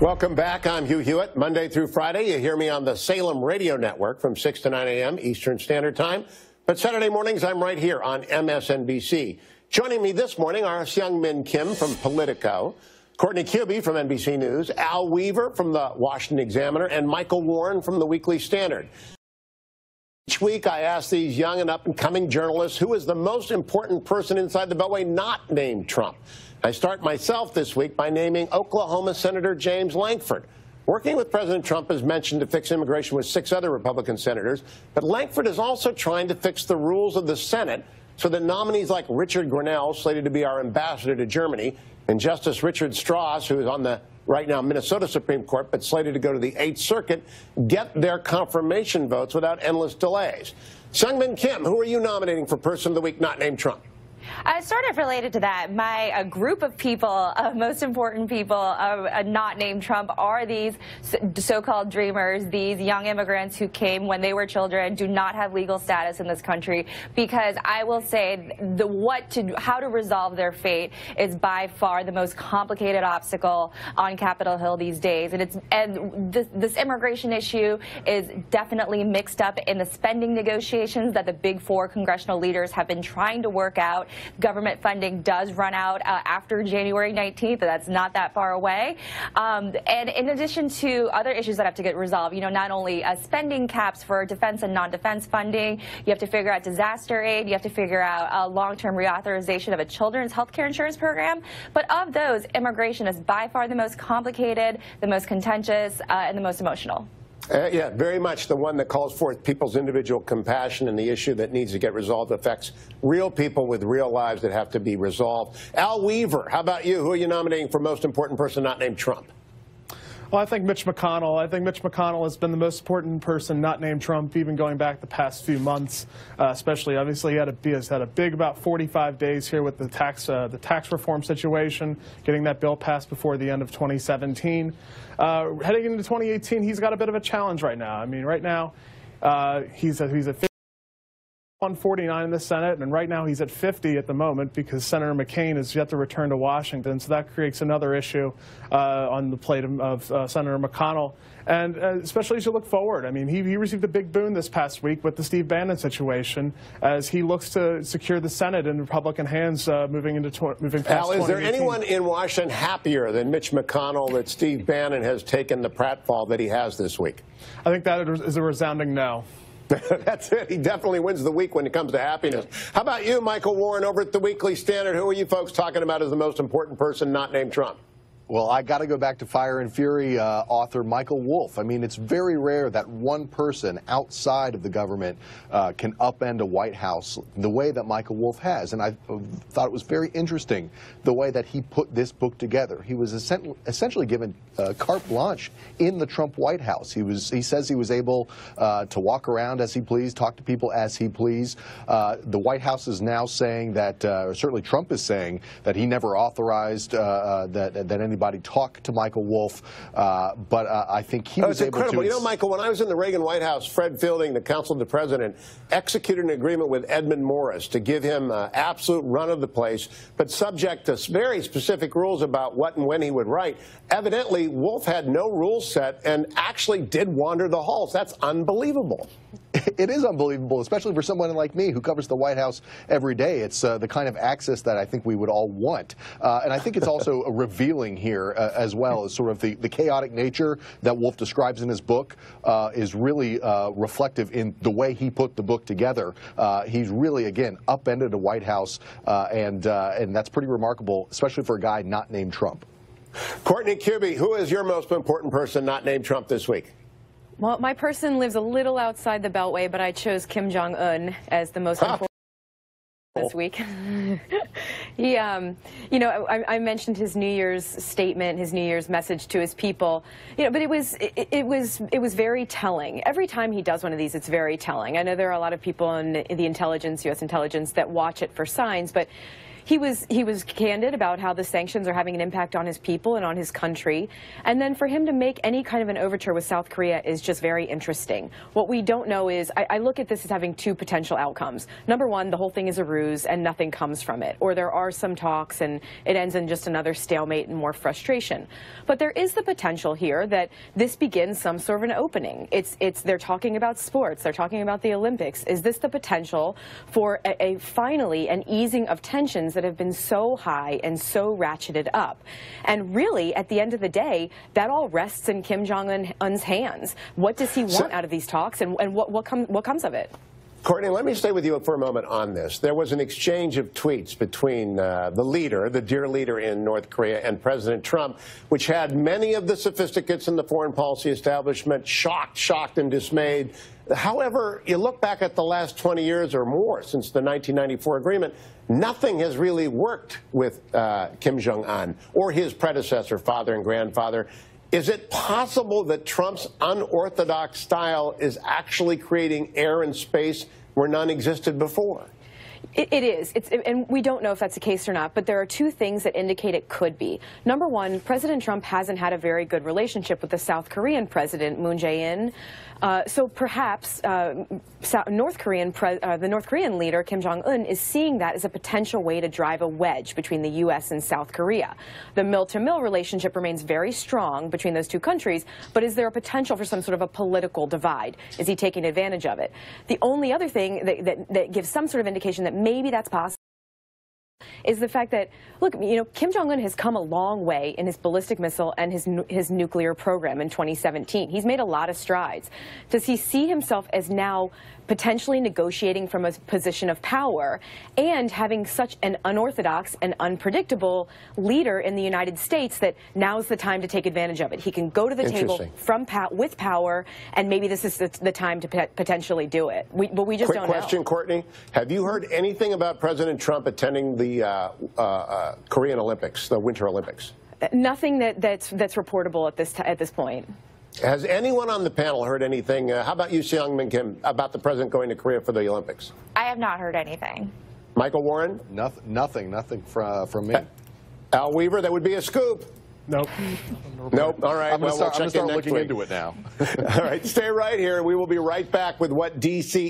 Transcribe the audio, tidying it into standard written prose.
Welcome back. I'm Hugh Hewitt. Monday through Friday, you hear me on the Salem Radio Network from 6 to 9 a.m. Eastern Standard Time. But Saturday mornings, I'm right here on MSNBC. Joining me this morning are Seung Min Kim from Politico, Courtney Kirby from NBC News, Al Weaver from the Washington Examiner, and Michael Warren from the Weekly Standard. Each week, I ask these young and up-and-coming journalists who is the most important person inside the Beltway not named Trump. I start myself this week by naming Oklahoma Senator James Lankford. Working with President Trump is mentioned to fix immigration with 6 other Republican senators, but Lankford is also trying to fix the rules of the Senate so that nominees like Richard Grenell, slated to be our ambassador to Germany, and Justice Richard Strauss, who is on the right now Minnesota Supreme Court but slated to go to the 8th Circuit, get their confirmation votes without endless delays. Seung Min Kim, who are you nominating for Person of the Week not named Trump? Sort of related to that, my group of people, most important people not named Trump, are these so-called dreamers, these young immigrants who came when they were children, do not have legal status in this country, because I will say how to resolve their fate is by far the most complicated obstacle on Capitol Hill these days. And this immigration issue is definitely mixed up in the spending negotiations that the big 4 congressional leaders have been trying to work out. Government funding does run out after January 19th, but that's not that far away. And in addition to other issues that have to get resolved, not only spending caps for defense and non-defense funding, you have to figure out disaster aid, you have to figure out long-term reauthorization of a children's health care insurance program. But of those, immigration is by far the most complicated, the most contentious, and the most emotional. Yeah, very much the one that calls forth people's individual compassion, and the issue that needs to get resolved affects real people with real lives that have to be resolved. Al Weaver, how about you? Who are you nominating for most important person not named Trump? Well, I think Mitch McConnell. I think Mitch McConnell has been the most important person not named Trump, even going back the past few months, especially. Obviously, he has had a big about 45 days here with the tax reform situation, getting that bill passed before the end of 2017. Heading into 2018, he's got a bit of a challenge right now. I mean, right now, he's at 149 in the Senate, and right now he's at 50 at the moment because Senator McCain is yet to return to Washington, so that creates another issue on the plate of Senator McConnell. And especially as you look forward, I mean, he received a big boon this past week with the Steve Bannon situation as he looks to secure the Senate in Republican hands moving past 2018. Al, is there anyone in Washington happier than Mitch McConnell that Steve Bannon has taken the pratfall that he has this week? I think that is a resounding no. That's it. He definitely wins the week when it comes to happiness. How about you, Michael Warren, over at the Weekly Standard? Who are you folks talking about as the most important person not named Trump? Well, I got to go back to Fire and Fury author Michael Wolff. I mean, it's very rare that one person outside of the government can upend a White House the way that Michael Wolff has. And I thought it was very interesting the way that he put this book together. He was essentially given carte blanche in the Trump White House. He says he was able to walk around as he pleased, talk to people as he pleased. The White House is now saying that, or certainly Trump is saying, that he never authorized that anybody talk to Michael Wolff, but I think he was able incredible. to. You know, Michael, when I was in the Reagan White House, Fred Fielding, the counsel to the president, executed an agreement with Edmund Morris to give him absolute run of the place, but subject to very specific rules about what and when he would write. Evidently, Wolff had no rules set and actually did wander the halls. That's unbelievable. It is unbelievable, especially for someone like me who covers the White House every day. It's the kind of access that I think we would all want. And I think it's also revealing here as well as sort of the chaotic nature that Wolff describes in his book is really reflective in the way he put the book together. He's really, again, upended the White House, and that's pretty remarkable, especially for a guy not named Trump. Courtney Kirby, who is your most important person not named Trump this week? Well, my person lives a little outside the Beltway, but I chose Kim Jong-un as the most important this week. He, you know, I mentioned his New Year's statement, his New Year's message to his people. You know, but it was very telling. Every time he does one of these, it's very telling. I know there are a lot of people in the intelligence, U.S. intelligence, that watch it for signs, but he was candid about how the sanctions are having an impact on his people and on his country. And then for him to make any kind of an overture with South Korea is just very interesting. What we don't know is, I look at this as having two potential outcomes. Number one, the whole thing is a ruse and nothing comes from it. Or there are some talks and it ends in just another stalemate and more frustration. But there is the potential here that this begins some sort of an opening. They're talking about sports. They're talking about the Olympics. Is this the potential for finally an easing of tensions that have been so high and so ratcheted up? And really, at the end of the day, that all rests in Kim Jong-un's hands. What does he want out of these talks, and what comes of it? Courtney, let me stay with you for a moment on this. There was an exchange of tweets between the leader, the dear leader in North Korea, and President Trump, which had many of the sophisticates in the foreign policy establishment shocked and dismayed. However, you look back at the last 20 years or more since the 1994 agreement, nothing has really worked with Kim Jong-un or his predecessor, father and grandfather. Is it possible that Trump's unorthodox style is actually creating air and space where none existed before? It is. And we don't know if that's the case or not, but there are two things that indicate it could be. Number one, President Trump hasn't had a very good relationship with the South Korean president, Moon Jae-in. So perhaps the North Korean leader, Kim Jong-un, is seeing that as a potential way to drive a wedge between the U.S. and South Korea. The mill-to-mill relationship remains very strong between those two countries, but is there a potential for some sort of a political divide? Is he taking advantage of it? The only other thing that gives some sort of indication that maybe that's possible is the fact that, look, Kim Jong-un has come a long way in his ballistic missile and his nuclear program in 2017. He's made a lot of strides. Does he see himself as now potentially negotiating from a position of power and having such an unorthodox and unpredictable leader in the United States that now's the time to take advantage of it? He can go to the table with power, and maybe this is the time to potentially do it. But we just don't know. Quick question, Courtney. Have you heard anything about President Trump attending the Korean Olympics, the Winter Olympics? Nothing that's reportable at this point. Has anyone on the panel heard anything? How about you, Seung, Ming, Kim, about the president going to Korea for the Olympics? I have not heard anything. Michael Warren? Nothing from me. Al Weaver, that would be a scoop. Nope. Nope. All right. I'm going to start looking week. into it now. All right. Stay right here. We will be right back with what D.C.